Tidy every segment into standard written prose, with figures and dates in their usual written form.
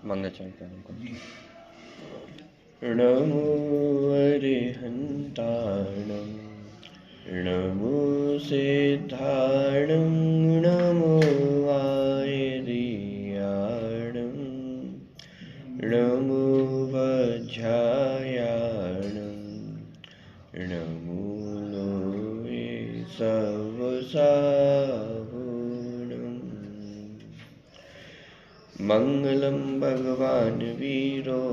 मंगलाचरण प्रारंभ करते हैं। नमो अरिहन्ताणं नमो सिद्धाणं नमो आयर्याणं नमो वज्रायाणं नमो लोये सर्वसाहुणम्। मंगलम भगवान वीरो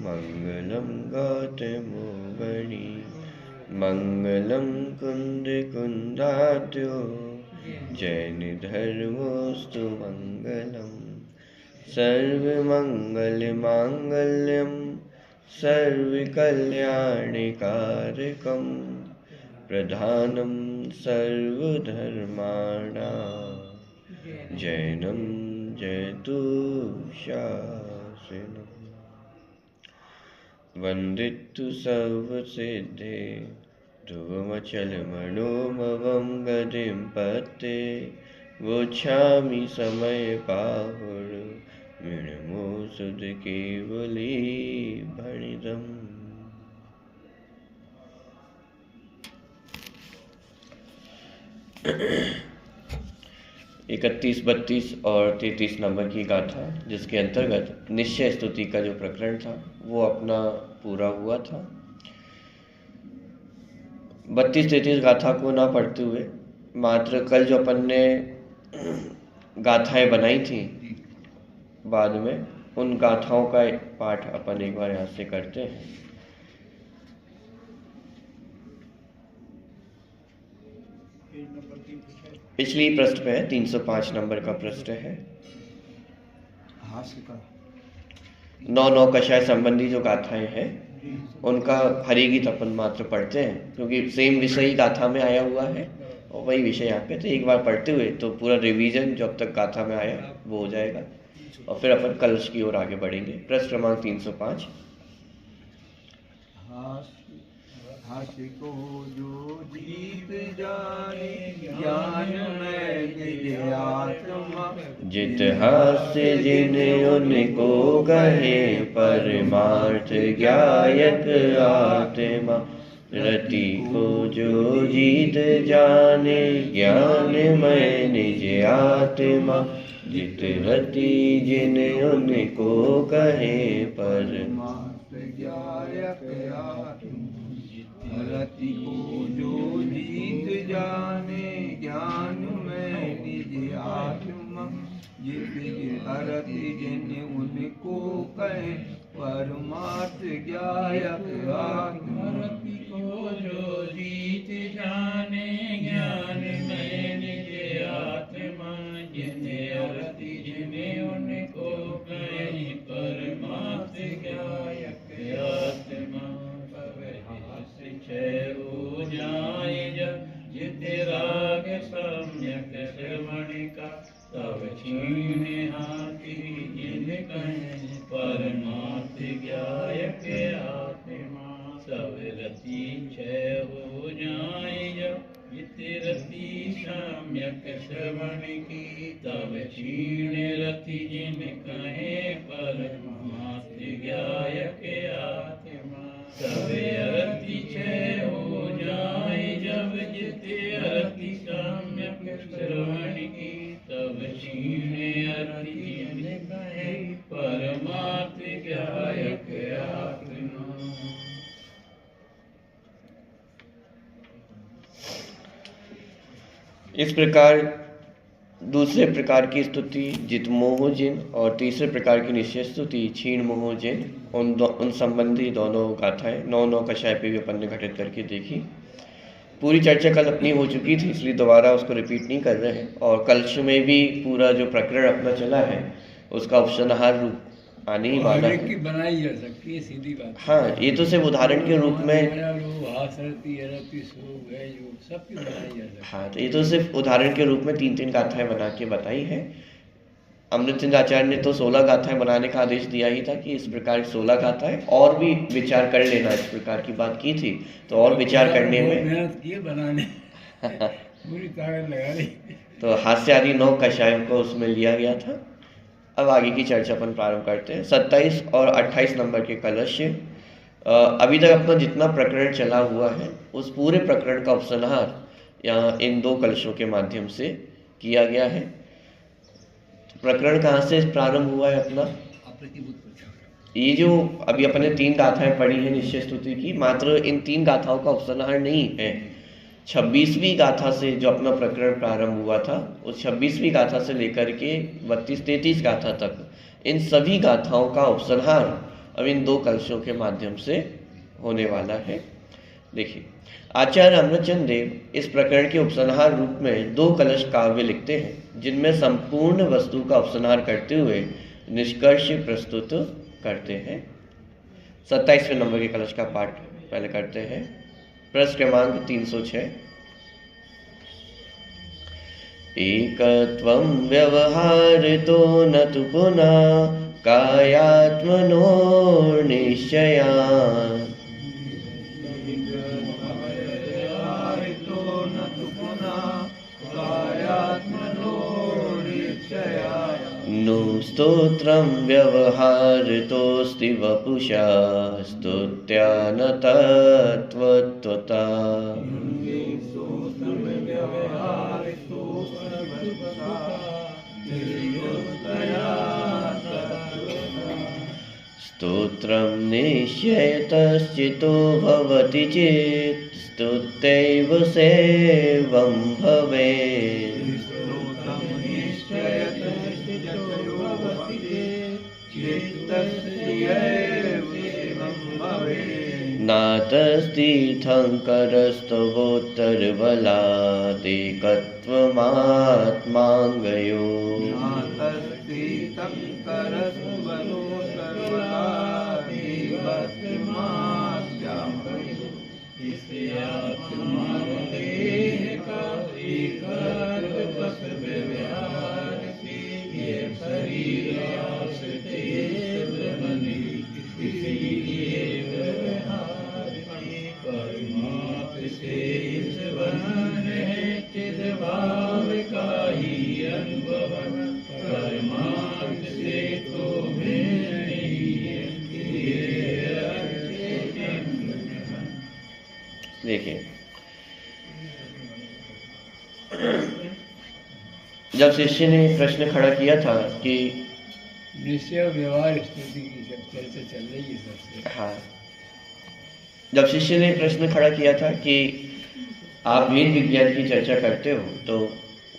मंगलम गौतमो गणी मंगलम कुंद कुंदाद्यो जैन धर्मोस्तु मंगलम सर्वमंगल मांगल्यम सर्वकल्याणकारकम प्रधानम सर्वधर्माणां जैनम जयतु शासनम्। वन्दितु सर्वसिद्धे ध्रुवमचलमणोमवं गतिं पत्ते वोच्छामि समयपाहुर्मिणमो सुधकेवलीभणितम्। 31, 32 और 33 नंबर की गाथा, जिसके अंतर्गत निश्चय स्तुति का जो प्रकरण था वो अपना पूरा हुआ था। 32-33 गाथा को ना पढ़ते हुए मात्र कल जो अपन ने गाथाएं बनाई थी बाद में, उन गाथाओं का पाठ अपन एक बार यहाँ से करते हैं। पिछली पृष्ठ पे है, 305 नंबर का पृष्ठ है। 9 कषाय संबंधी जो गाथाएं हैं उनका हरिगीत अपन मात्र पढ़ते हैं, क्योंकि सेम विषय ही गाथा में आया हुआ है और वही विषय यहाँ पे, तो एक बार पढ़ते हुए तो पूरा रिवीजन जब तक गाथा में आया वो हो जाएगा और फिर अपन कलश की ओर आगे बढ़ेंगे। पृष्ठ क्रमांक 305। हास्य को जो जीत जाने ज्ञान में निज आत्मा, जित हास्य जिन उनको कहे परमार्थ ज्ञायक आत्मा। रति को जो जीत जाने ज्ञान में निज आत्मा। जित रति जिन उनको कहे परमार्थ ज्ञायक आत्मा। रति को जो जीत जाने ज्ञान में निज आत्मा। जित रति जिन उनको कहे परमार्थ ज्ञायक आत्मा। रति को जो जीत जाने ज्ञान में निज आत्मा। जिन रति जिन उनको कहे परमार्थ ज्ञायक आत्मा। क्षय हो जाए जब जित राग सम्यक श्रवण का, तब क्षीण हाथी जिन कहे परमार्थ ज्ञायक आत्मा। सब रति क्षय हो जाए जब जित रति सम्यक श्रवण की, तब क्षीण रति जिन कहे परमार्थ ज्ञायक आत्मा। सब रति क्षय हो जाए जब जित रति सम्यक श्रवण की, तब क्षीण रति जिन कहे परमार्थ ज्ञायक आत्मा। इस प्रकार दूसरे प्रकार की स्तुति जित मोह जिन और तीसरे प्रकार की निश्चय स्तुति क्षीण मोह जिन, उन संबंधी दोनों गाथाएं 9 कषाय पे भी अपन ने घटित करके देखी। पूरी चर्चा कल अपनी हो चुकी थी, इसलिए दोबारा उसको रिपीट नहीं कर रहे हैं। और कलश में भी पूरा जो प्रकरण अपना चला है उसका उपसंहार रूप आने ही वाला है। की बनाई जा सकती है, सीधी बात। हाँ, ये तो सिर्फ उदाहरण के रूप में, सबकी बनाई जा सकती है। हाँ, तो ये तो सिर्फ उदाहरण के रूप में 3-3 गाथाएं बना के बताई है। अमृतचंद्र आचार्य ने तो 16 गाथाएं बनाने का आदेश दिया ही था कि इस प्रकार 16 गाथाएं और भी विचार कर लेना, इस प्रकार की बात की थी। तो और विचार करने में मेहनत की बनाने पूरी ताकत लगा ली। तो हास्य आदि 9 कषायों को उसमें लिया गया था। अब आगे की चर्चा अपन प्रारंभ करते हैं। 27 और 28 नंबर के कलश अभी तक अपना जितना प्रकरण चला हुआ है उस पूरे प्रकरण का उपसंहार यहाँ इन 2 कलशों के माध्यम से किया गया है। प्रकरण कहाँ से प्रारंभ हुआ है अपना? ये जो अभी अपने 3 गाथाएं पढ़ी हैं निश्चय स्तुति की, मात्र इन 3 गाथाओं का उपसंहार नहीं है। 26वीं गाथा से जो अपना प्रकरण प्रारंभ हुआ था, उस 26वीं गाथा से लेकर के 32-33 गाथा तक इन सभी गाथाओं का उपसंहार अब इन 2 कलशों के माध्यम से होने वाला है। देखिए, आचार्य अमृतचंद देव इस प्रकरण के उपसंहार रूप में 2 कलश काव्य लिखते हैं, जिनमें संपूर्ण वस्तु का उपसंहार करते हुए निष्कर्ष प्रस्तुत करते हैं। 27वें नंबर के कलश का पाठ पहले करते हैं। प्रश्न क्रमांक 306। एकत्वं व्यवहारितो न तु पुनः कायात्मनो निश्चयात्। नु स्तोत्रं व्यवहारितोऽस्ति वपुषा स्तुत्या न तत्त्वतः। स्तोत्रं निश्चयतश्चितो भवति चेत् स्तुत्यैव सेवं भवेत्। नातस्तीर्थङ्करस्तवोत्तरबलादेकत्वमात्माङ्गयो। देखिए, जब शिष्य ने प्रश्न खड़ा किया था कि निश्चय व्यवहार स्तुति की सब चर्चा चल रही है सबसे। हाँ, जब शिष्य ने प्रश्न खड़ा किया था कि आप वेद विज्ञान की चर्चा करते हो, तो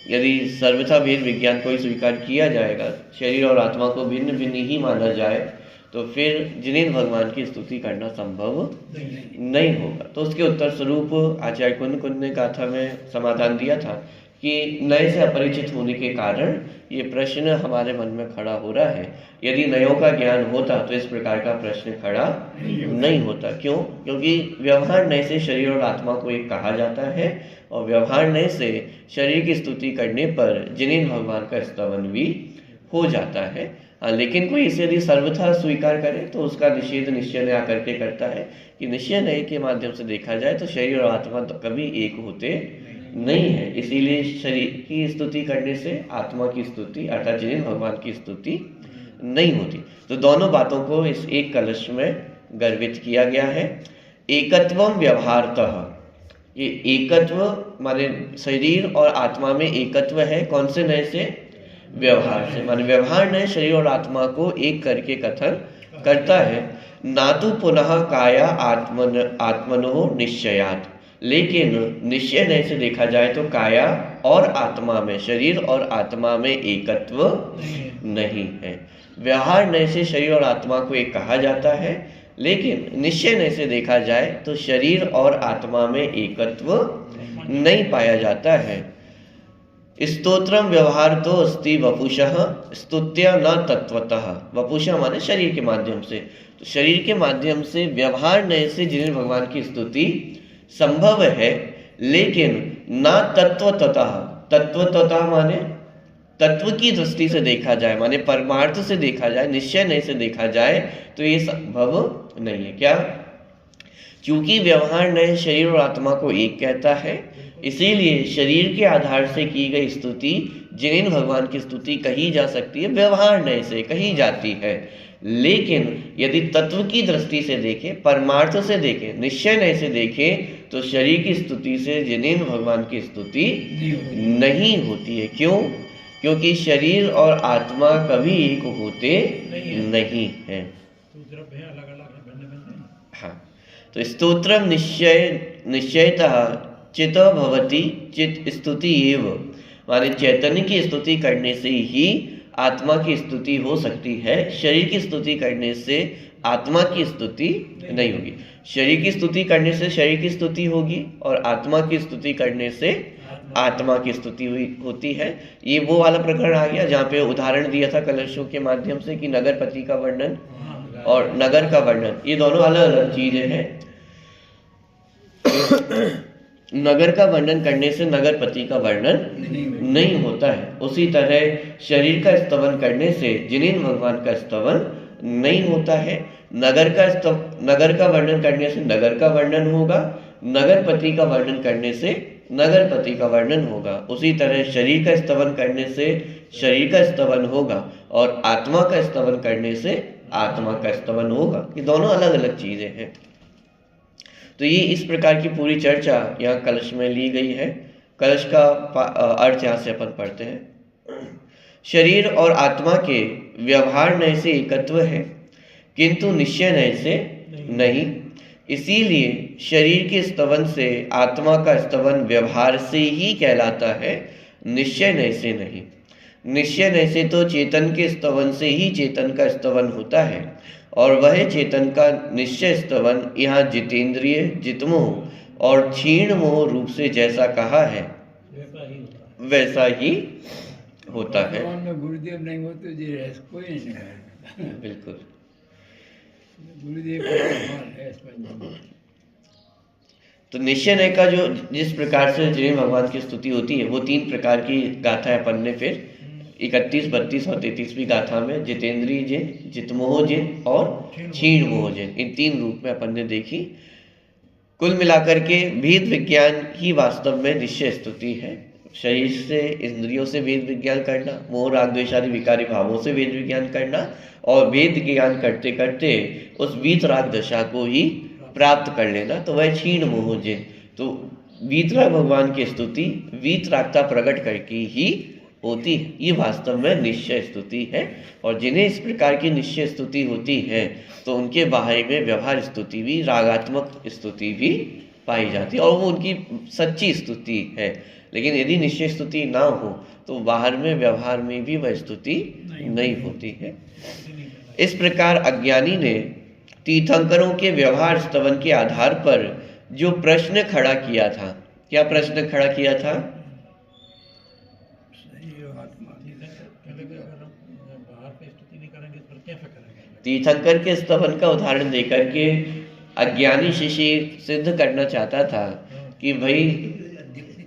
यदि सर्वथा वेद विज्ञान को ही स्वीकार किया जाएगा, शरीर और आत्मा को भिन्न भिन्न ही माना जाए, तो फिर जिनेन्द्र भगवान की स्तुति करना संभव नहीं होगा। तो उसके उत्तर स्वरूप आचार्य कुंद ने गाथा में समाधान दिया था कि नए से अपरिचित होने के कारण ये प्रश्न हमारे मन में खड़ा हो रहा है। यदि नयों का ज्ञान होता तो इस प्रकार का प्रश्न खड़ा नहीं होता। क्यों? क्योंकि व्यवहार नए से शरीर और आत्मा को एक कहा जाता है, और व्यवहार नए से शरीर की स्तुति करने पर जिनेन्द्र भगवान का स्तवन भी हो जाता है। लेकिन कोई इसे यदि सर्वथा स्वीकार करे तो उसका निषेध निश्चय ने आकर के करता है कि निश्चय नए के माध्यम से देखा जाए तो शरीर और आत्मा तो कभी एक होते नहीं है। इसीलिए शरीर की स्तुति करने से आत्मा की स्तुति अर्थात जिनेन्द्र भगवान की स्तुति नहीं होती। तो दोनों बातों को इस एक कलश में गर्वित किया गया है। एकत्वम व्यवहारतः, ये एकत्व माने शरीर और आत्मा में एकत्व है। कौन से नए से? व्यवहार से। माने व्यवहार नए शरीर और आत्मा को एक करके कथन करता है। ना तो पुनः काया आत्मनो निश्चयात्, लेकिन निश्चय नए से देखा जाए तो काया और आत्मा में, शरीर और आत्मा में एकत्व नहीं है। व्यवहार नए से शरीर और आत्मा को एक कहा जाता है, लेकिन निश्चय नए से देखा जाए तो शरीर और आत्मा में एकत्व नहीं पाया जाता है। स्तोत्रम व्यवहार तो अस्ति वपुषः स्तुत्या न तत्वतः। वपुषः माने शरीर के माध्यम से, तो शरीर के माध्यम से व्यवहार नए से जिनेन्द्र भगवान की स्तुति संभव है, लेकिन न तत्वतः। तत्वतः माने तत्व की दृष्टि से देखा जाए, माने परमार्थ से देखा जाए, निश्चय नए से देखा जाए तो ये संभव नहीं है। क्या? क्योंकि व्यवहार नए शरीर और आत्मा को एक कहता है, इसीलिए शरीर के आधार से की गई स्तुति जिनेन भगवान की स्तुति कही जा सकती है, व्यवहार नय से कही जाती है। लेकिन यदि तत्व की दृष्टि से देखें, परमार्थ से देखें, निश्चय नय से देखें, तो शरीर की स्तुति से जिनेन भगवान की स्तुति नहीं होती है। क्यों? क्योंकि शरीर और आत्मा कभी एक होते नहीं है। हाँ, तो स्तोत्रम निश्चयतः चित भवति, चित स्तुति एव, माने चैतन्य की स्तुति करने से ही आत्मा की स्तुति हो सकती है। शरीर की स्तुति करने से आत्मा की स्तुति नहीं होगी। शरीर की स्तुति करने से शरीर की स्तुति होगी और आत्मा की स्तुति करने से आत्मा की स्तुति होती है। ये वो वाला प्रकरण आ गया जहाँ पे उदाहरण दिया था कलशों के माध्यम से कि नगरपति का वर्णन और नगर का वर्णन, ये दोनों अलग अलग चीजें हैं। नगर का वर्णन करने से नगरपति का वर्णन नहीं होता है। उसी तरह शरीर का स्तवन करने से जिनेन भगवान का स्तवन नहीं होता है। नगर का वर्णन करने से नगर का वर्णन होगा, नगरपति का वर्णन करने से नगरपति का वर्णन होगा। उसी तरह शरीर का स्तवन करने से शरीर का स्तवन होगा और आत्मा का स्तवन करने से आत्मा का स्तवन होगा। ये दोनों अलग अलग चीजें हैं। तो ये इस प्रकार की पूरी चर्चा यहाँ कलश में ली गई है। कलश का अर्थ यहाँ से अपन पढ़ते हैं। शरीर और आत्मा के व्यवहार नय से एकत्व है, किंतु निश्चय नय से नहीं। इसीलिए शरीर के स्तवन से आत्मा का स्तवन व्यवहार से ही कहलाता है, निश्चय नय से नहीं। निश्चय नय से तो चेतन के स्तवन से ही चेतन का स्तवन होता है, और वह चेतन का निश्चय स्तवन यहाँ जितेंद्रिय, जितमोह और क्षीण मोह रूप से जैसा कहा है वैसा ही होता है। गुरुदेव नहीं होते जी कोई नहीं। बिल्कुल, गुरुदेव है। तो निश्चय नय का जो जिस प्रकार से जिनेन भगवान की स्तुति होती है वो 3 प्रकार की गाथाएं अपन ने फिर 31, 32 और 33वीं गाथा में जितेंद्रिय जिन, जितमोह जिन और क्षीण मोह जिन, इन 3 रूप में अपन ने देखी। कुल मिलाकर के भेद विज्ञान ही वास्तव में निश्चय स्तुति है। शरीर से, इंद्रियों से वेद विज्ञान करना, मोह राग द्वेष आदि विकारी भावों से वेद विज्ञान करना और वेद ज्ञान करते करते उस वीत राग दशा को ही प्राप्त कर लेना, तो वह क्षीण मोह जिन। तो वीतराग भगवान की स्तुति वीतरागता प्रकट करके ही होती है। ये वास्तव में निश्चय स्तुति है। और जिन्हें इस प्रकार की निश्चय स्तुति होती है तो उनके बाहर में व्यवहार स्तुति भी, रागात्मक स्तुति भी पाई जाती है और वो उनकी सच्ची स्तुति है। लेकिन यदि निश्चय स्तुति ना हो तो बाहर में, व्यवहार में भी वह स्तुति नहीं होती है। इस प्रकार अज्ञानी ने तीर्थंकरों के व्यवहार स्तवन के आधार पर जो प्रश्न खड़ा किया था, क्या प्रश्न खड़ा किया था? तीर्थंकर के स्तवन का उदाहरण देकर के अज्ञानी शिष्य सिद्ध करना चाहता था कि भाई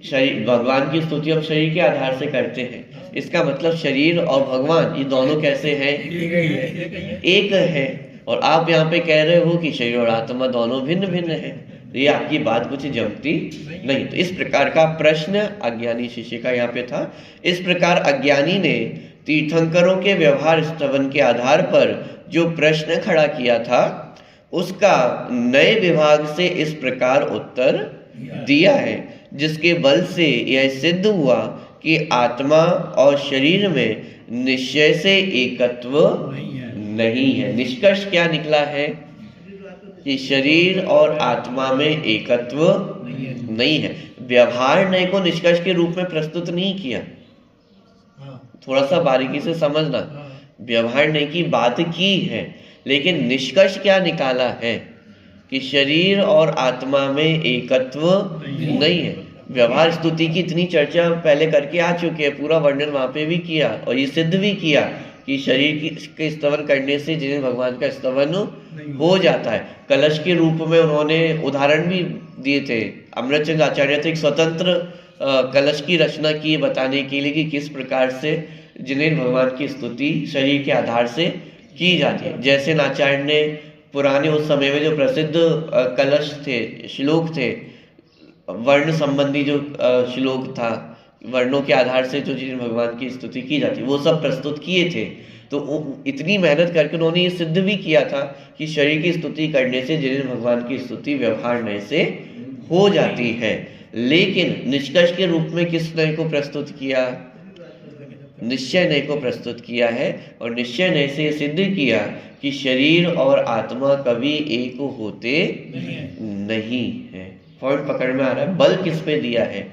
शरीर, भगवान की स्तुति हम शरीर के आधार से करते हैं। इसका मतलब शरीर और भगवान ये दोनों कैसे हैं? एक है। और आप यहाँ पे कह रहे हो कि शरीर और आत्मा दोनों भिन्न भिन्न है। तो ये आपकी बात कुछ जमती नहीं। तो इस प्रकार का प्रश्न अज्ञानी शिष्य का यहाँ पे था। इस प्रकार अज्ञानी ने तीर्थंकरों के व्यवहार स्तवन के आधार पर जो प्रश्न खड़ा किया था उसका नए विभाग से इस प्रकार उत्तर दिया है, जिसके बल से यह सिद्ध हुआ कि आत्मा और शरीर में निश्चय से एकत्व नहीं है। निष्कर्ष क्या निकला है कि शरीर और आत्मा में एकत्व नहीं है। व्यवहार नय को निष्कर्ष के रूप में प्रस्तुत नहीं किया, थोड़ा सा बारीकी से समझना। व्यवहार नय की बात की है, लेकिन निष्कर्ष क्या निकाला है कि शरीर और आत्मा में एकत्व नहीं है। व्यवहार स्तुति की इतनी चर्चा पहले करके आ चुके हैं, पूरा वर्णन वहां पे भी किया और ये सिद्ध भी किया कि शरीर के स्तवन करने से जिन्हें भगवान का स्तवन हो जाता है। कलश के रूप में उन्होंने उदाहरण भी दिए थे। अमृतचंद आचार्य थे एक स्वतंत्र कलश की रचना की बताने के लिए कि किस प्रकार से जिन्हें भगवान की स्तुति शरीर के आधार से की जाती है। जैसे आचार्य ने पुराने उस समय में जो प्रसिद्ध कलश थे, श्लोक थे, वर्ण संबंधी जो श्लोक था वर्णों के आधार से जो जिन भगवान की स्तुति की जाती वो सब प्रस्तुत किए थे। तो इतनी मेहनत करके उन्होंने ये सिद्ध भी किया था कि शरीर की स्तुति करने से जिन भगवान की स्तुति व्यवहार नय से हो जाती है। लेकिन निष्कर्ष के रूप में किस नय को प्रस्तुत किया? निश्चय नय को प्रस्तुत किया है। और निश्चय नय से सिद्ध किया कि शरीर और आत्मा कभी एक होते नहीं है। पॉइंट पकड़ में आ रहा है? बल किस पे दिया है?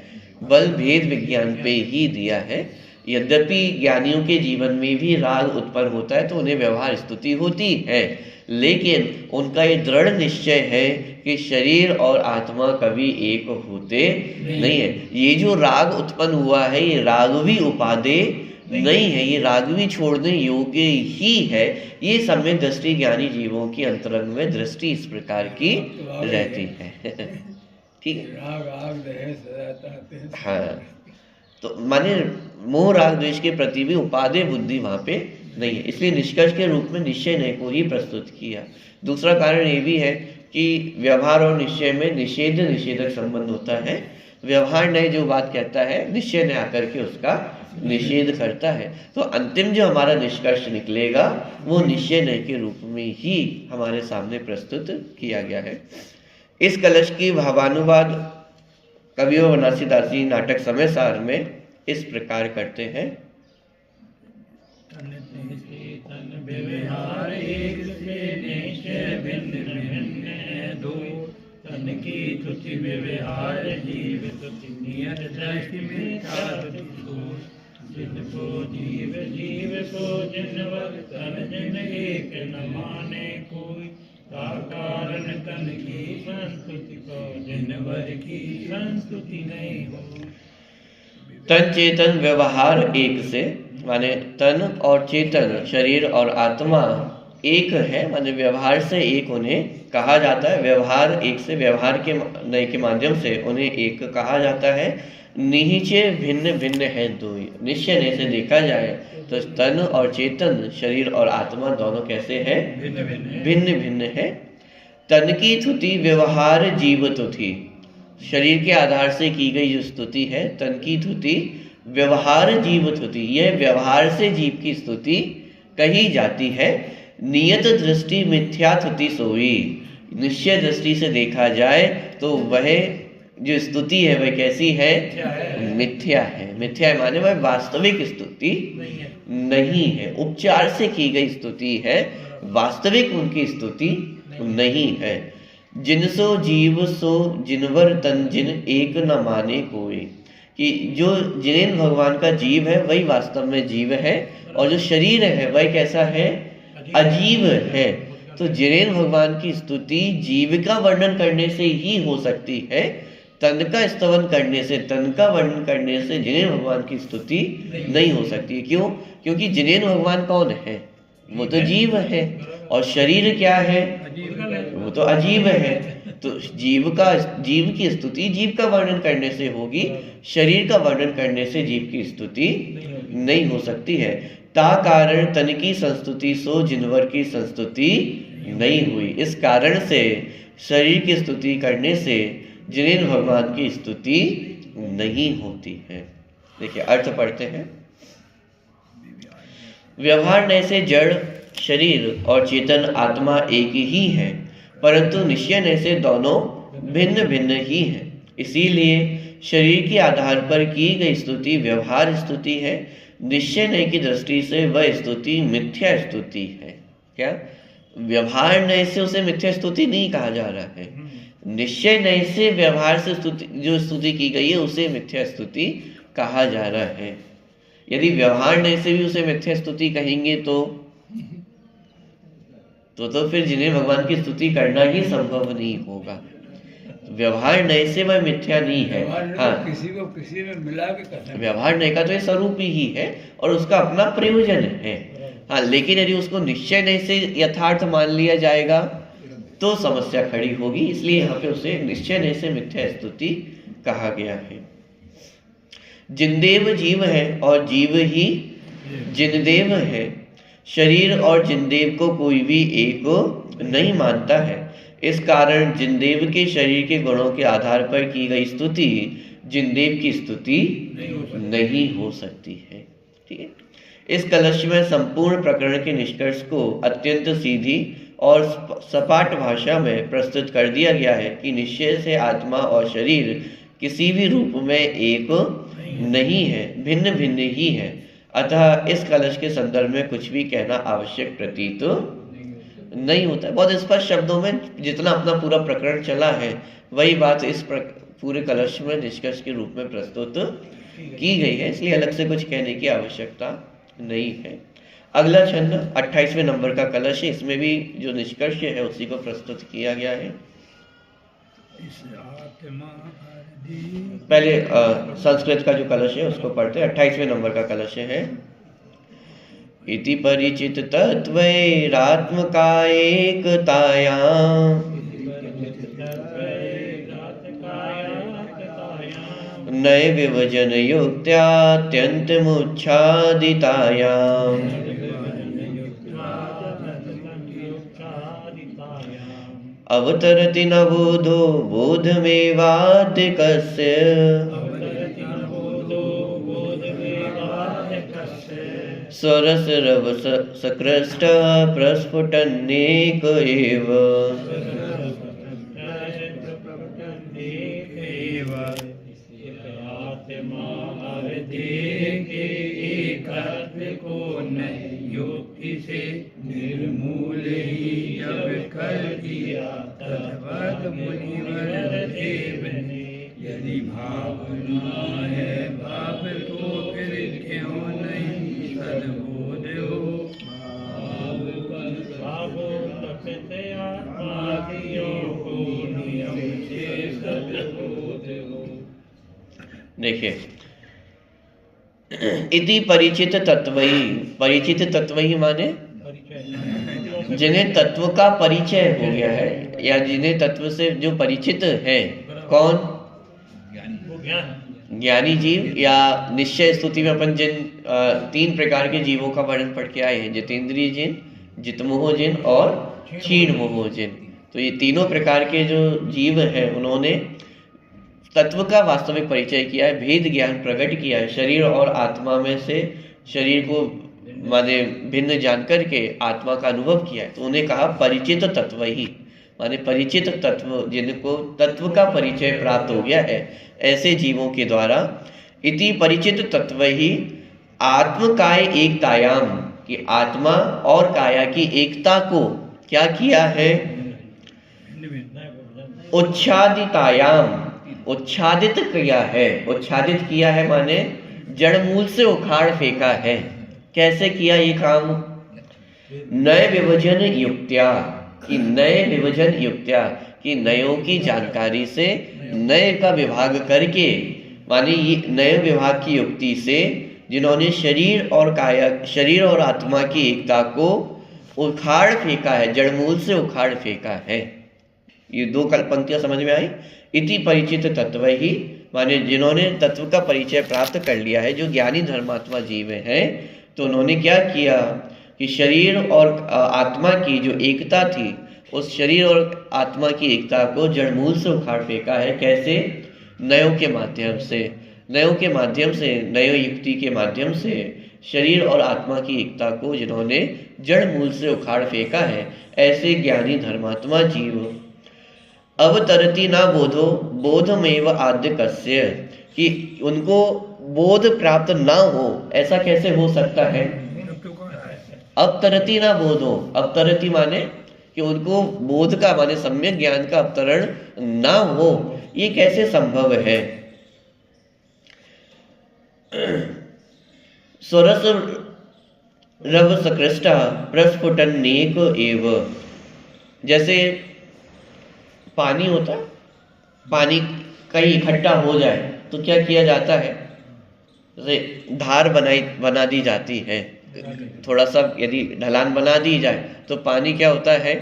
बल भेद विज्ञान पे ही दिया है। यद्यपि ज्ञानियों के जीवन में भी राग उत्पन्न होता है तो उन्हें व्यवहार स्तुति होती है, लेकिन उनका ये दृढ़ निश्चय है कि शरीर और आत्मा कभी एक होते नहीं है। ये जो राग उत्पन्न हुआ है ये रागवी उपादेय नहीं है, ये रागवी छोड़ने योग्य ही है। ये सम्यक दृष्टि ज्ञानी जीवों की अंतरंग में दृष्टि इस प्रकार की रहती है। ठीक है। राग आग दहे सदा ताते हैं। हाँ, तो माने मोह राग द्वेष के प्रति भी उपादेय बुद्धि वहाँ पे नहीं है, इसलिए निष्कर्ष के रूप में निश्चय नय को ही प्रस्तुत किया। दूसरा कारण ये भी है कि व्यवहार और निश्चय में निषेध निषेधक संबंध होता है। व्यवहार नय जो बात कहता है निश्चय नय आकर के उसका निषेध करता है। तो अंतिम जो हमारा निष्कर्ष निकलेगा वो निश्चय नय के रूप में ही हमारे सामने प्रस्तुत किया गया है। इस कलश की भावानुवाद कवियों वनासीदासी नाटक समय सार में इस प्रकार करते हैं। व्यवहार एक से निश्चय भिन्न भिन्न है दो, तन की तुति व्यवहार जीव तुति नियत दृष्टि मिथ्या तुति दो, जिनको जीव जीव को जिनवर तन जिन एक न माने कोई, का कारण तन की संस्तुति को जिनवर की संस्तुति नहीं हो। तन चेतन व्यवहार एक से माने तन और चेतन शरीर और आत्मा एक है, माने व्यवहार से एक उन्हें कहा जाता है। व्यवहार एक से व्यवहार के नय के माध्यम से उन्हें एक कहा जाता है। निश्चय भिन्न भिन्न है दो। निश्चय नय से देखा जाए तो तन और चेतन शरीर और आत्मा दोनों कैसे हैं? भिन्न भिन्न है। तन की स्तुति व्यवहार जीव तुति, शरीर के आधार से की गई जो स्तुति है तन की स्तुति व्यवहार जीव स्तुति, यह व्यवहार से जीव की स्तुति कही जाती है। नियत दृष्टि मिथ्या स्तुति सोई, निश्चय दृष्टि से देखा जाए तो वह जो स्तुति है वह कैसी है? मिथ्या है। मिथ्या है माने वह वास्तविक स्तुति नहीं है, उपचार से की गई स्तुति है, वास्तविक उनकी स्तुति नहीं है। जिनसो जीव सो जिनवर तन जिन एक न माने कोई, कि जो जिनेन भगवान का जीव है वही वास्तव में जीव है, और जो शरीर है वह कैसा है? अजीव है। तो जिनेन भगवान की स्तुति जीव का वर्णन करने से ही हो सकती है, तन का स्तवन करने से, तन का वर्णन करने से जिनेन भगवान की स्तुति नहीं हो सकती। क्यों? क्योंकि जिनेन भगवान कौन है? वो तो जीव है, और शरीर क्या है? वो तो अजीव है। तो जीव की स्तुति जीव का वर्णन करने से होगी, शरीर का वर्णन करने से जीव की स्तुति नहीं हो सकती है। ता कारण तन की संस्तुति सो जिनवर की संस्तुति नहीं हुई। इस कारण से शरीर की स्तुति करने से जिनेन भगवान की स्तुति नहीं होती है। देखिए अर्थ पढ़ते हैं। व्यवहार नय से जड़ शरीर और चेतन आत्मा एक ही है, परंतु निश्चय नय से दोनों भिन्न भिन्न ही हैं। इसीलिए शरीर के आधार पर की गई स्तुति व्यवहार स्तुति है, निश्चय नय की दृष्टि से वह स्तुति मिथ्या स्तुति है। क्या? व्यवहार नय से उसे मिथ्या स्तुति नहीं कहा जा रहा है, निश्चय नय से व्यवहार से जो स्तुति की गई है उसे मिथ्या स्तुति कहा जा रहा है। यदि व्यवहार नय से भी उसे मिथ्या स्तुति कहेंगे तो फिर जिन्हें भगवान की स्तुति करना ही संभव नहीं होगा। तो व्यवहार नय से वह मिथ्या नहीं है। हाँ, किसी को किसी में मिला के करना। व्यवहार नय का तो ये स्वरूप ही है और उसका अपना प्रयोजन है। हाँ, लेकिन यदि उसको निश्चय नय से यथार्थ मान लिया जाएगा तो समस्या खड़ी होगी, इसलिए यहाँ पे उसे निश्चय नय से मिथ्या स्तुति कहा गया है। जिनदेव जीव है और जीव ही जिनदेव है। शरीर और जिनदेव को कोई भी एक नहीं मानता है। इस कारण जिनदेव के शरीर के गुणों के आधार पर की गई स्तुति जिनदेव की स्तुति नहीं हो सकती है। ठीक है, इस कलश में संपूर्ण प्रकरण के निष्कर्ष को अत्यंत सीधी और सपाट भाषा में प्रस्तुत कर दिया गया है कि निश्चय से आत्मा और शरीर किसी भी रूप में एक नहीं है, भिन्न भिन्न ही है। अतः इस कलश के संदर्भ में कुछ भी कहना आवश्यक प्रतीत नहीं होता है। बहुत स्पष्ट शब्दों में जितना अपना पूरा प्रकरण चला है वही बात इस पूरे कलश में निष्कर्ष के रूप में प्रस्तुत की गई है, इसलिए अलग से कुछ कहने की आवश्यकता नहीं है। अगला छंद 28वें नंबर का कलश है, इसमें भी जो निष्कर्ष है उसी को प्रस्तुत किया गया है। पहले संस्कृत का जो कलश है उसको पढ़ते हैं। 28वें नंबर का कलश है। इति परिचित तत्वैरात्मकाएकतायां नए विभजन युक्त्यात्यन्तमुच्छादितायां अवतरति न बोधो बोधमेवाद्यकस्य स्वरसरव सकृष्ट प्रस्फुटन्नेक एव से निर्मूल ही जब कर दिया तद्वत् मुनिवर देव ने। यदि भावना है पाप तो फिर क्यों नहीं सद्बोध हो। देखिए, इति परिचित तत्वही, परिचित तत्वही माने जिन्हें तत्व का परिचय हो गया है या जिन्हें तत्व से जो परिचित है। कौन? ज्ञानी जीव, या निश्चय स्तुति में अपन जिन 3 प्रकार के जीवों का वर्णन पढ़ के आए हैं, जितेंद्रिय जिन, जितमोह जिन और क्षीण मोह जिन। तो ये तीनों प्रकार के जो जीव हैं उन्होंने तत्व का वास्तविक परिचय किया है, भेद ज्ञान प्रकट किया है, शरीर और आत्मा में से शरीर को माने भिन्न जान करके आत्मा का अनुभव किया है। तो उन्हें कहा परिचित तत्व ही, माने परिचित तत्व, जिनको तत्व का परिचय प्राप्त हो गया है, ऐसे जीवों के द्वारा इति परिचित तत्व ही आत्मकाय एकतायाम, कि आत्मा और काया की एकता को क्या किया है? उच्छादितायाम, उच्छादित किया है। उच्छादित किया है माने जड़ मूल से उखाड़ फेंका है। कैसे किया ये काम? नए विभजन युक्त्या, कि नए विभजन युक्त्या, कि नयों की जानकारी से नए का विभाग करके, माने ये नए विभाग की युक्ति से जिन्होंने शरीर और काया, शरीर और आत्मा की एकता को उखाड़ फेंका है, जड़मूल से उखाड़ फेंका है। ये 2 पंक्तियां समझ में आई। इति परिचित तत्व ही माने जिन्होंने तत्व का परिचय प्राप्त कर लिया है, जो ज्ञानी धर्मात्मा जीव हैं, तो उन्होंने क्या किया कि शरीर और आत्मा की जो एकता थी, उस शरीर और आत्मा की एकता को जड़मूल से उखाड़ फेंका है। कैसे? नयों के माध्यम से, नयों के माध्यम से, नयो युक्ति के माध्यम से शरीर और आत्मा की एकता को जिन्होंने जड़ मूल से उखाड़ फेंका है, ऐसे ज्ञानी धर्मात्मा जीव अवतरति ना बोधो बोधमेव आद्य कस्य, कि उनको बोध प्राप्त ना हो, ऐसा कैसे हो सकता है? अवतरति ना बोधो, अवतरति माने कि उनको बोध का माने सम्यक ज्ञान का अवतरण ना हो, ये कैसे संभव है? स्वरस रव सकृष्टा प्रस्फुटन्नेक एव, जैसे पानी होता है, पानी कहीं इकट्ठा हो जाए तो क्या किया जाता है? जैसे धार बना दी जाती है, थोड़ा सा यदि ढलान बना दी जाए तो पानी क्या होता है?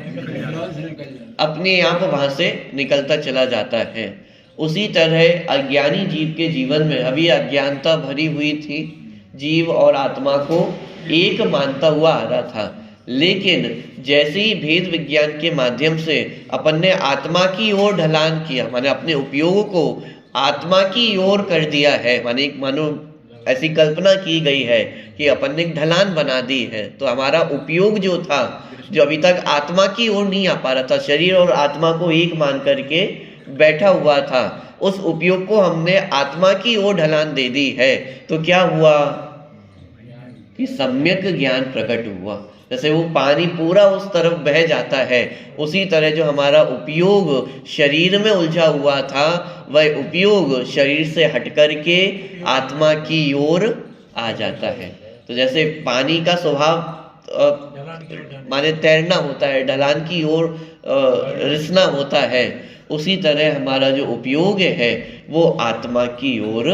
अपने आप वहां से निकलता चला जाता है। उसी तरह अज्ञानी जीव के जीवन में अभी अज्ञानता भरी हुई थी, जीव और आत्मा को एक मानता हुआ आ रहा था, लेकिन जैसे ही भेद विज्ञान के माध्यम से अपन ने आत्मा की ओर ढलान किया, माने अपने उपयोग को आत्मा की ओर कर दिया है, मानो ऐसी कल्पना की गई है कि अपन ने एक ढलान बना दी है। तो हमारा उपयोग जो था, जो अभी तक आत्मा की ओर नहीं आ पा रहा था, शरीर और आत्मा को एक मान करके बैठा हुआ था, उस उपयोग को हमने आत्मा की ओर ढलान दे दी है। तो क्या हुआ कि सम्यक ज्ञान प्रकट हुआ। जैसे वो पानी पूरा उस तरफ बह जाता है, उसी तरह जो हमारा उपयोग शरीर में उलझा हुआ था, वह उपयोग शरीर से हट करके आत्मा की ओर आ जाता है। तो जैसे पानी का स्वभाव माने तैरना होता है, ढलान की ओर रिसना होता है, उसी तरह हमारा जो उपयोग है वो आत्मा की ओर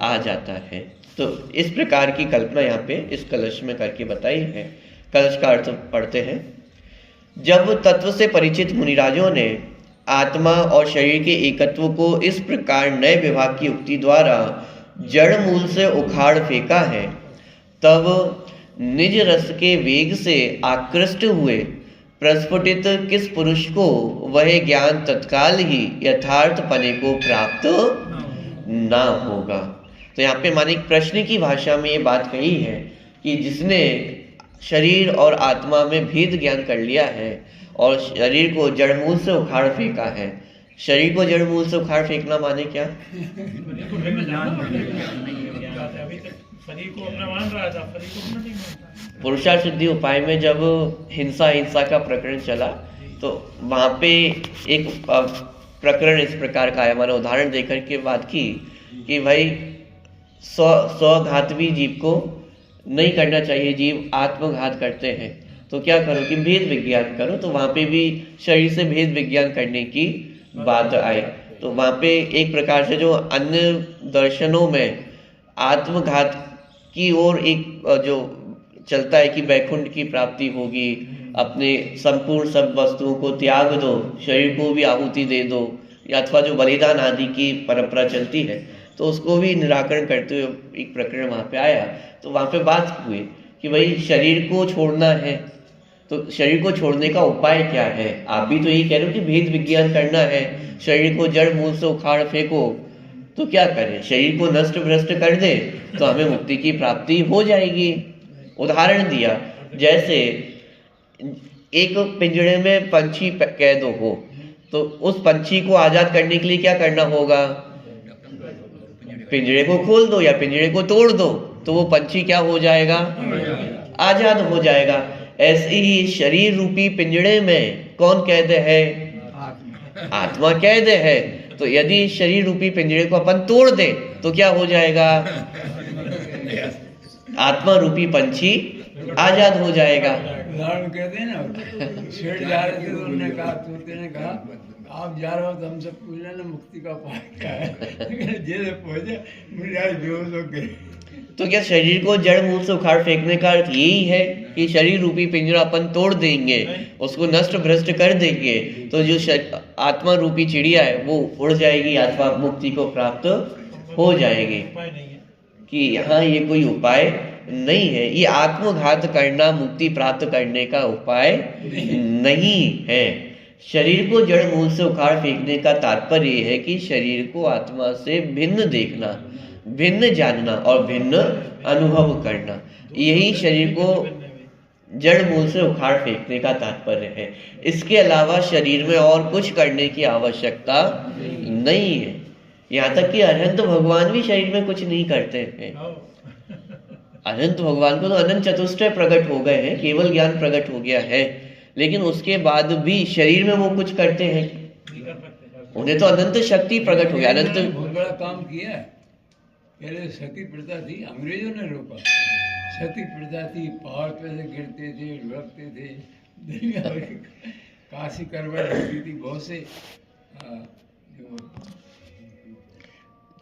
आ जाता है। तो इस प्रकार की कल्पना यहाँ पे इस कलश में करके बताई है। कलश का अर्थ पढ़ते हैं। जब तत्व से परिचित मुनिराजों ने आत्मा और शरीर के एकत्व को इस प्रकार नए विभाग की उक्ति द्वारा जड़ मूल से उखाड़ फेंका है, तब निज रस के वेग से आकृष्ट हुए प्रस्फुटित किस पुरुष को वह ज्ञान तत्काल ही यथार्थ पने को प्राप्त ना होगा। तो यहाँ पे माने एक प्रश्न की भाषा में ये बात कही है कि जिसने शरीर और आत्मा में भेद ज्ञान कर लिया है और शरीर को जड़मूल से उखाड़ फेंका है। शरीर को जड़मूल से उखाड़ फेंकना माने क्या? पुरुषार्थ सिद्धि उपाय में जब हिंसा का प्रकरण चला तो वहाँ पे एक प्रकरण इस प्रकार का आया, मैंने उदाहरण देकर के बात की कि भाई स्वघातवी जीव को नहीं करना चाहिए, जीव आत्मघात करते हैं, तो क्या करो कि भेद विज्ञान करो। तो वहाँ पे भी शरीर से भेद विज्ञान करने की बात आई। तो वहाँ पे एक प्रकार से जो अन्य दर्शनों में आत्मघात की ओर एक जो चलता है कि वैकुंठ की प्राप्ति होगी, अपने संपूर्ण सब वस्तुओं को त्याग दो, शरीर को भी आहुति दे दो, या अथवा जो बलिदान आदि की परंपरा चलती है, तो उसको भी निराकरण करते हुए एक प्रकरण वहाँ पे आया। तो वहाँ पे बात हुई कि भाई शरीर को छोड़ना है, तो शरीर को छोड़ने का उपाय क्या है? आप भी तो यही कह रहे हो कि भेद विज्ञान करना है, शरीर को जड़ मूल से उखाड़ फेंको, तो क्या करें? शरीर को नष्ट भ्रष्ट कर दे तो हमें मुक्ति की प्राप्ति हो जाएगी। उदाहरण दिया, जैसे एक पिंजड़े में पंछी कैद हो, तो उस पंछी को आजाद करने के लिए क्या करना होगा? पिंजड़े को खोल दो या पिंजड़े को तोड़ दो, तो वो पंछी क्या हो जाएगा? आजाद हो जाएगा। ऐसे ही शरीर रूपी पिंजड़े में कौन कैद है? आत्मा कैद है। तो यदि शरीर रूपी पिंजड़े को अपन तोड़ दें तो क्या हो जाएगा? आत्मा रूपी पंछी आजाद हो जाएगा। उदाहरण कहते हैं ना, शेर जा रहे थे तो उन्होंने कहा, तोते ने कहा आप जा रहे हो तो हमसे पूछ लेना मुक्ति का उपाय क्या है। जैसे पहुंचे मुनिराज बेहोश हो गए। तो क्या शरीर को जड़ मूल से उखाड़ फेंकने का अर्थ यही है कि शरीर रूपी पिंजरा अपन तोड़ देंगे, उसको नष्ट भ्रष्ट कर देंगे, तो जो आत्मा रूपी चिड़िया है वो उड़ जाएगी, आत्मा मुक्ति को प्राप्त हो जाएगी? कि यहाँ ये कोई उपाय नहीं है। ये आत्मघात करना मुक्ति प्राप्त करने का उपाय नहीं है। शरीर को जड़ मूल से उखाड़ फेंकने का तात्पर्य ये है कि शरीर को आत्मा से भिन्न देखना, भिन्न जानना और भिन्न अनुभव करना, यही शरीर को जड़ मूल से उखाड़ फेंकने का तात्पर्य है। इसके अलावा शरीर में और कुछ करने की आवश्यकता नहीं है। यहाँ तक कि अनंत भगवान भी शरीर में कुछ नहीं करते हैं। अनंत भगवान को तो अनंत चतुष्टय प्रकट हो गए हैं, केवल ज्ञान प्रकट हो गया है, लेकिन उसके बाद भी शरीर में वो कुछ करते हैं? उन्हें तो अनंत शक्ति प्रकट हो गया। अनंत बहुत बड़ा काम किया है। पहले सती प्रथा थी, अंग्रेजों ने रोका। सती प्रथा थी, पहाड़ पे से गिरते थे, लुढ़कते थे, काशी करवट होती थी, बहुत से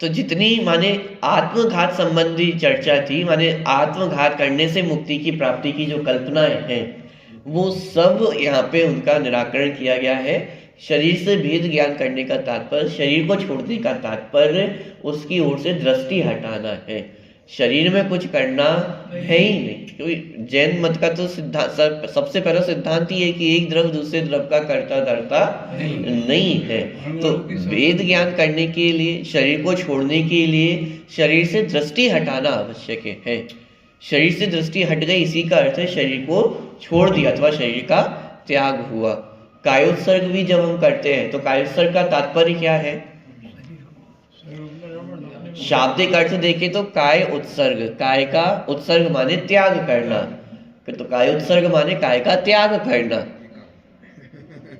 तो जितनी माने आत्मघात संबंधी चर्चा थी, माने आत्मघात करने से मुक्ति की प्राप्ति की जो कल्पनाएं हैं, वो सब यहाँ पे उनका निराकरण किया गया है। शरीर से भेद ज्ञान करने का तात्पर्य, शरीर को छोड़ने का तात्पर्य उसकी ओर से दृष्टि हटाना है। शरीर में कुछ करना है ही नहीं। क्योंकि जैन मत का तो सिद्धांत, सबसे पहला सिद्धांत ही है कि एक द्रव दूसरे द्रव का कर्ता धर्ता नहीं है। तो वेद ज्ञान करने के लिए, शरीर को छोड़ने के लिए शरीर से दृष्टि हटाना आवश्यक है। शरीर से दृष्टि हट गई, इसी का अर्थ है शरीर को छोड़ दिया अथवा शरीर का त्याग हुआ। कायोत्सर्ग भी जब हम करते हैं तो कायोत्सर्ग का तात्पर्य क्या है? शाब्दिक अर्थ देखें तो काय उत्सर्ग, काय का उत्सर्ग माने त्याग करना, तो काय उत्सर्ग माने काय का त्याग करना।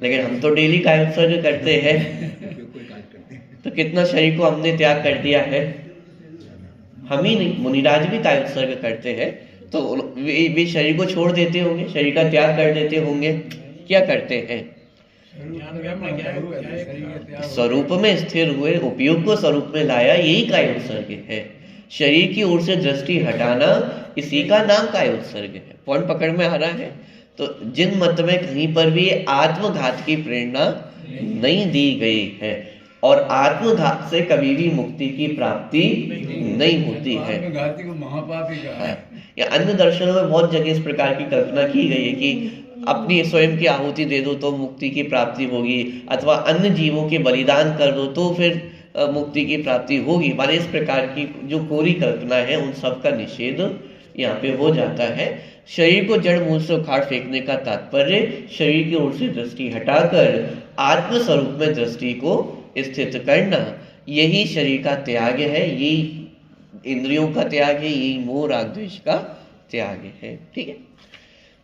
लेकिन हम तो डेली काय उत्सर्ग करते हैं, तो कितना शरीर को हमने त्याग कर दिया है? हम ही नहीं, मुनिराज भी काय उत्सर्ग करते हैं। तो वे शरीर को छोड़ देते होंगे, शरीर का त्याग कर देते होंगे, क्या करते हैं? स्वरूप में स्थिर हुए, उपयोग को स्वरूप में लाया, यही काय उत्सर्ग है। शरीर की ओर से दृष्टि हटाना, इसी का नाम काय उत्सर्ग है। पॉइंट पकड़ में आ रहा है? तो जिन मत में कहीं पर भी आत्मघात की प्रेरणा नहीं दी गई है और आत्मघात से कभी भी मुक्ति की प्राप्ति नहीं होती है। आत्मघाती को महापापी कहा है। या अन्य दर्शनों में बहुत जगह इस प्रकार की कल्पना की गई है कि अपनी स्वयं की आहुति दे दो तो मुक्ति की प्राप्ति होगी, अथवा अन्य जीवों के बलिदान कर दो तो फिर मुक्ति की प्राप्ति होगी। माने इस प्रकार की जो कोरी कल्पना है उन सब का निषेध यहाँ पे हो जाता है। शरीर को जड़ मूल से उखाड़ फेंकने का तात्पर्य शरीर की ओर से दृष्टि हटाकर आत्म स्वरूप में दृष्टि को स्थित करना, यही शरीर का त्याग है, यही इंद्रियों का त्याग है, यही मोह राग द्वेष का त्याग है। ठीक है।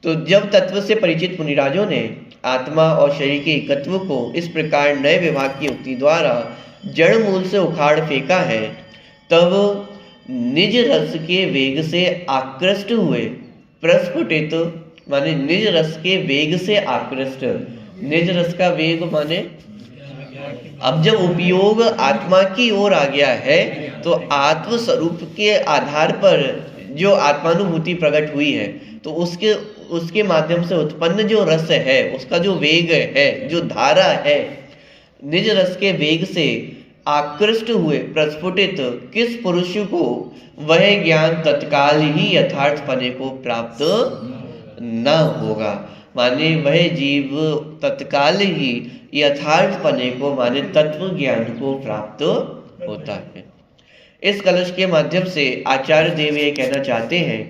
तो जब तत्व से परिचित मुनिराजों ने आत्मा और शरीर के एकत्व को इस प्रकार नए विभाग की युक्ति द्वारा जड़ मूल से उखाड़ फेंका है, तब निज रस के वेग से आकृष्ट हुए प्रस्फुटित, माने निज रस के वेग से आकृष्ट, निज रस का वेग माने अब जब उपयोग आत्मा की ओर आ गया है तो आत्म स्वरूप के आधार पर जो आत्मानुभूति प्रकट हुई है तो उसके माध्यम से उत्पन्न जो रस है, उसका जो वेग है, जो धारा है, निज रस के वेग से आकृष्ट हुए प्रस्फुटित किस पुरुष को वह ज्ञान तत्काल ही यथार्थ पने को प्राप्त न होगा। माने वह जीव तत्काल ही यथार्थ पने को, माने तत्व ज्ञान को प्राप्त होता है। इस कलश के माध्यम से आचार्य देव ये कहना चाहते हैं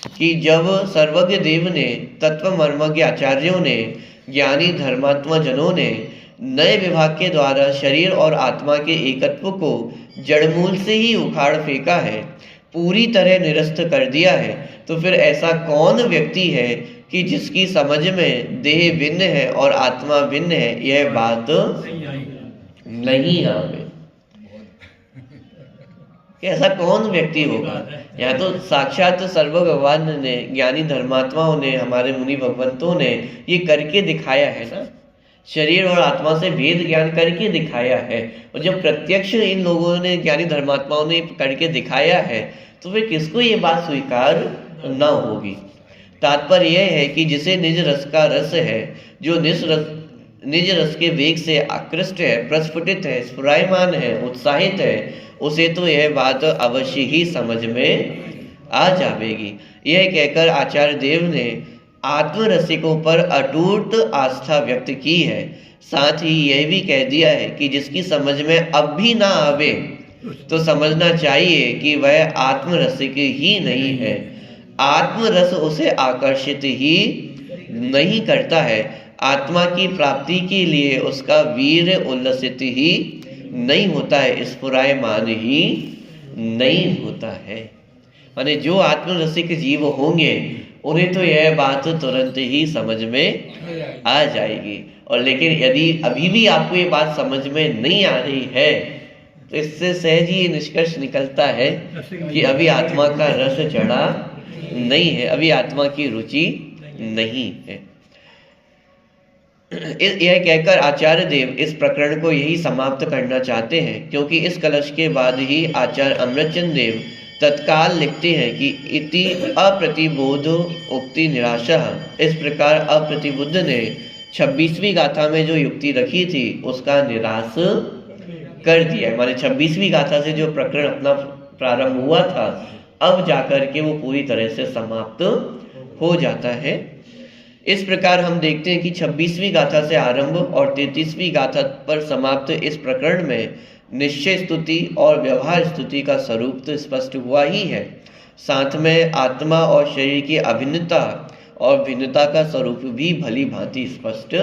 कि जब सर्वज्ञ देव ने, तत्व मर्मज्ञ आचार्यों ने, ज्ञानी धर्मात्मा जनों ने नए विभाग के द्वारा शरीर और आत्मा के एकत्व को जड़मूल से ही उखाड़ फेंका है, पूरी तरह निरस्त कर दिया है, तो फिर ऐसा कौन व्यक्ति है कि जिसकी समझ में देह भिन्न है और आत्मा भिन्न है, यह बात नहीं आवे? ऐसा कौन व्यक्ति होगा? यहाँ तो साक्षात सर्व भगवान ने, ज्ञानी धर्मात्माओं ने, हमारे मुनि भगवंतों ने ये करके दिखाया है ना, शरीर और आत्मा से भेद ज्ञान करके दिखाया है। और जब प्रत्यक्ष इन लोगों ने, ज्ञानी धर्मात्माओं ने करके दिखाया है, तो फिर किसको ये बात स्वीकार न होगी? तात्पर्य यह है कि जिसे निज रस का रस है, जो निज रस के वेग से आकृष्ट है, प्रस्फुटित है, स्फुरायमान है, उत्साहित है, उसे तो यह बात अवश्य ही समझ में आ जाएगी। यह कहकर आचार्य देव ने आत्मरसिकों पर अटूट आस्था व्यक्त की है। साथ ही यह भी कह दिया है कि जिसकी समझ में अब भी ना आवे तो समझना चाहिए कि वह आत्मरसिक ही नहीं है। आत्मरस उसे आकर्षित ही नहीं करता है। आत्मा की प्राप्ति के लिए उसका वीर उल्लसित ही नहीं होता है, स्फुरायमान ही नहीं होता है। माने जो आत्मरसिक जीव होंगे उन्हें तो यह बात तुरंत ही समझ में आ जाएगी। और लेकिन यदि अभी भी आपको ये बात समझ में नहीं आ रही है तो इससे सहज ही निष्कर्ष निकलता है कि अभी आत्मा का रस चढ़ा नहीं है, अभी आत्मा की रुचि नहीं है। यह कहकर आचार्य देव इस प्रकरण को यही समाप्त करना चाहते हैं, क्योंकि इस कलश के बाद ही आचार्य अमृतचंद देव तत्काल लिखते हैं कि इति अप्रतिबोध उक्ति निराशा। इस प्रकार अप्रतिबुद्ध ने 26वीं गाथा में जो युक्ति रखी थी उसका निराश कर दिया। माने 26वीं गाथा से जो प्रकरण अपना प्रारंभ हुआ था अब जाकर के वो पूरी तरह से समाप्त हो जाता है। इस प्रकार हम देखते हैं कि 26वीं गाथा से आरंभ और 33वीं गाथा पर समाप्त इस प्रकरण में निश्चय स्तुति और व्यवहार स्तुति का स्वरूप तो स्पष्ट हुआ ही है, साथ में आत्मा और शरीर की अभिन्नता और भिन्नता का स्वरूप भी भली भांति स्पष्ट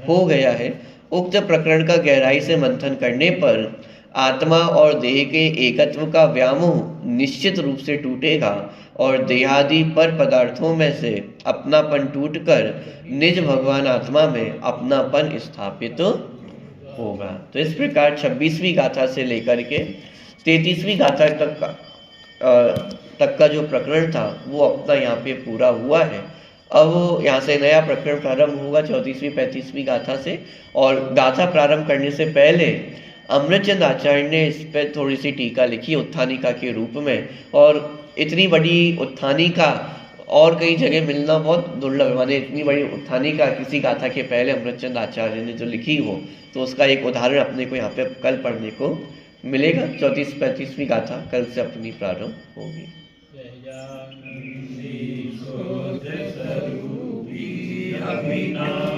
हो गया है। उक्त प्रकरण का गहराई से मंथन करने पर आत्मा और देह के एकत्व का व्यामोह निश्चित रूप से टूटेगा और देहादि पर पदार्थों में से अपनापन टूटकर निज भगवान आत्मा में अपनापन स्थापित होगा। तो इस प्रकार 26वीं गाथा से लेकर के 33वीं गाथा तक का जो प्रकरण था वो अपना यहाँ पे पूरा हुआ है। अब यहाँ से नया प्रकरण प्रारंभ होगा 34वीं 35वीं गाथा से। और गाथा प्रारंभ करने से पहले अमृतचंद आचार्य ने इस पर थोड़ी सी टीका लिखी उत्थानिका के रूप में, और इतनी बड़ी उत्थानिका और कई जगह मिलना बहुत दुर्लभ, माने इतनी बड़ी उत्थानिका किसी गाथा के पहले अमृतचंद आचार्य ने जो लिखी हो, तो उसका एक उदाहरण अपने को यहाँ पे कल पढ़ने को मिलेगा। 34-35वीं गाथा कल से अपनी प्रारंभ होगी। अभिनव